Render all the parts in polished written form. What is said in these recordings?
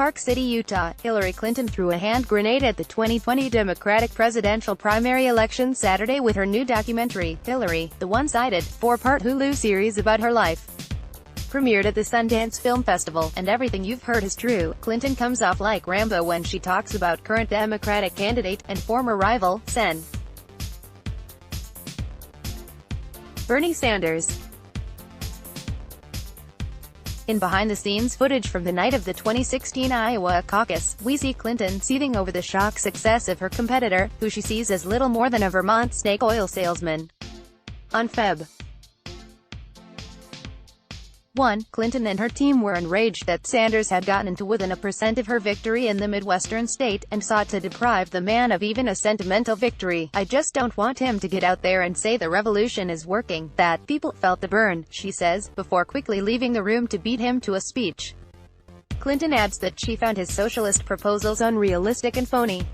Park City, Utah, Hillary Clinton threw a hand grenade at the 2020 Democratic presidential primary election Saturday with her new documentary, Hillary, the one-sided, four-part Hulu series about her life. Premiered at the Sundance Film Festival, and everything you've heard is true. Clinton comes off like Rambo when she talks about current Democratic candidate, and former rival, Sen. Bernie Sanders. In behind-the-scenes footage from the night of the 2016 Iowa caucus, we see Clinton seething over the shock success of her competitor, who she sees as little more than a Vermont snake oil salesman. On Feb. 1, Clinton and her team were enraged that Sanders had gotten into within a % of her victory in the Midwestern state, and sought to deprive the man of even a sentimental victory. "I just don't want him to get out there and say the revolution is working, that people felt the burn," she says, before quickly leaving the room to beat him to a speech. Clinton adds that she found his socialist proposals unrealistic and phony.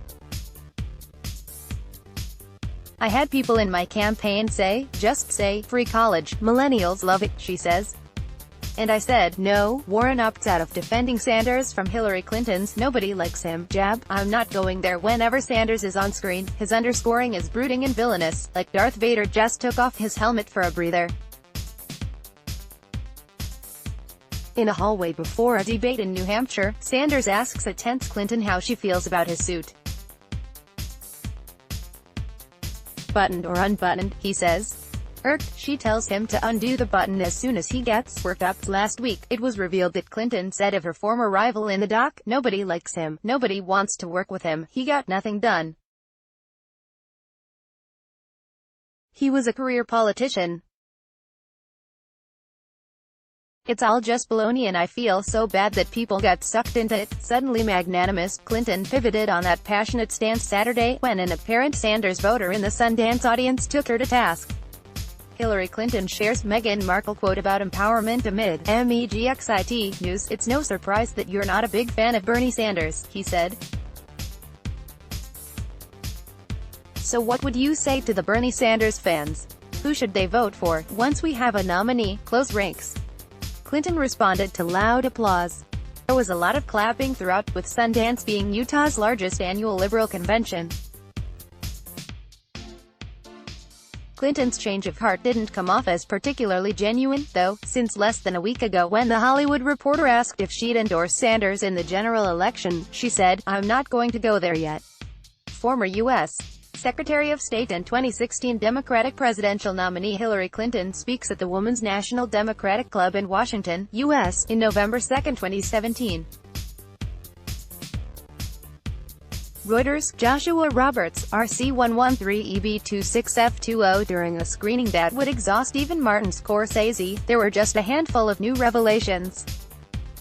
"I had people in my campaign say, just say, free college, millennials love it," she says. "And I said, no." Warren opts out of defending Sanders from Hillary Clinton's "nobody likes him" jab. "I'm not going there." Whenever Sanders is on screen, his underscoring is brooding and villainous, like Darth Vader just took off his helmet for a breather. In a hallway before a debate in New Hampshire, Sanders asks a tense Clinton how she feels about his suit. "Buttoned or unbuttoned," he says. Irked, she tells him to undo the button as soon as he gets worked up. Last week, it was revealed that Clinton said of her former rival in the doc, "Nobody likes him, nobody wants to work with him, he got nothing done. He was a career politician. It's all just baloney and I feel so bad that people got sucked into it." Suddenly magnanimous, Clinton pivoted on that passionate stance Saturday, when an apparent Sanders voter in the Sundance audience took her to task. Hillary Clinton shares Meghan Markle quote about empowerment amid MEGXIT news. "It's no surprise that you're not a big fan of Bernie Sanders," he said. "So what would you say to the Bernie Sanders fans? Who should they vote for, once we have a nominee?" Close ranks. Clinton responded to loud applause. There was a lot of clapping throughout, with Sundance being Utah's largest annual liberal convention. Clinton's change of heart didn't come off as particularly genuine, though, since less than a week ago when The Hollywood Reporter asked if she'd endorse Sanders in the general election, she said, "I'm not going to go there yet." Former U.S. Secretary of State and 2016 Democratic presidential nominee Hillary Clinton speaks at the Women's National Democratic Club in Washington, U.S., in November 2, 2017. Reuters, Joshua Roberts, RC113EB26F20. During a screening that would exhaust even Martin Scorsese, there were just a handful of new revelations.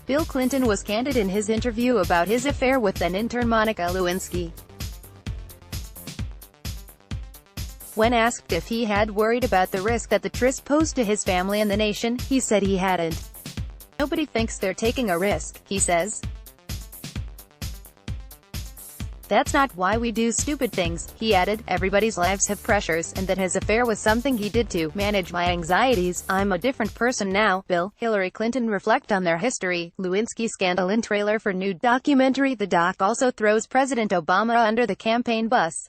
Bill Clinton was candid in his interview about his affair with then-intern Monica Lewinsky. When asked if he had worried about the risk that the tryst posed to his family and the nation, he said he hadn't. "Nobody thinks they're taking a risk," he says. "That's not why we do stupid things," he added. "Everybody's lives have pressures, and that his affair was something he did to manage my anxieties. I'm a different person now." Bill, Hillary Clinton reflect on their history. Lewinsky scandal in trailer for new documentary. The doc also throws President Obama under the campaign bus.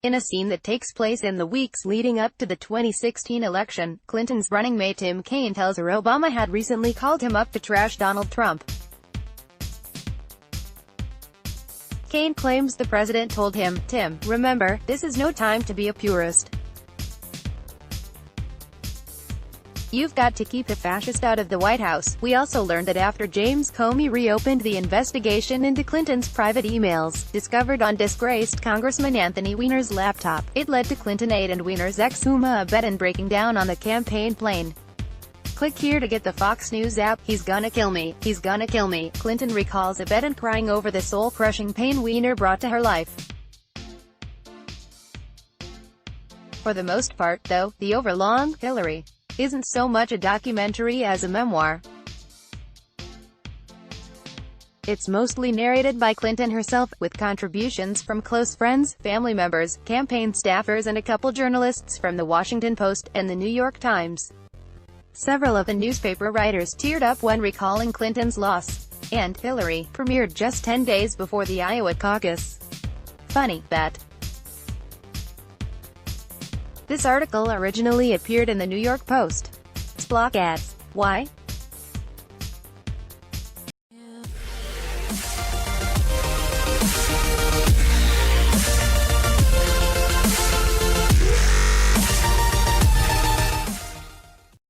In a scene that takes place in the weeks leading up to the 2016 election, Clinton's running mate Tim Kaine tells her Obama had recently called him up to trash Donald Trump. Kaine claims the president told him, "Tim, remember, this is no time to be a purist. You've got to keep the fascist out of the White House." We also learned that after James Comey reopened the investigation into Clinton's private emails, discovered on disgraced Congressman Anthony Weiner's laptop, it led to Clinton aide and Weiner's ex Huma Abedin breaking down on the campaign plane. Click here to get the Fox News app. "He's gonna kill me. He's gonna kill me." Clinton recalls Abedin crying over the soul-crushing pain Weiner brought to her life. For the most part, though, the overlong Hillary isn't so much a documentary as a memoir. It's mostly narrated by Clinton herself, with contributions from close friends, family members, campaign staffers and a couple journalists from The Washington Post and The New York Times. Several of the newspaper writers teared up when recalling Clinton's loss. and Hillary premiered just 10 days before the Iowa caucus. Funny that this article originally appeared in the New York Post. Block ads. Why?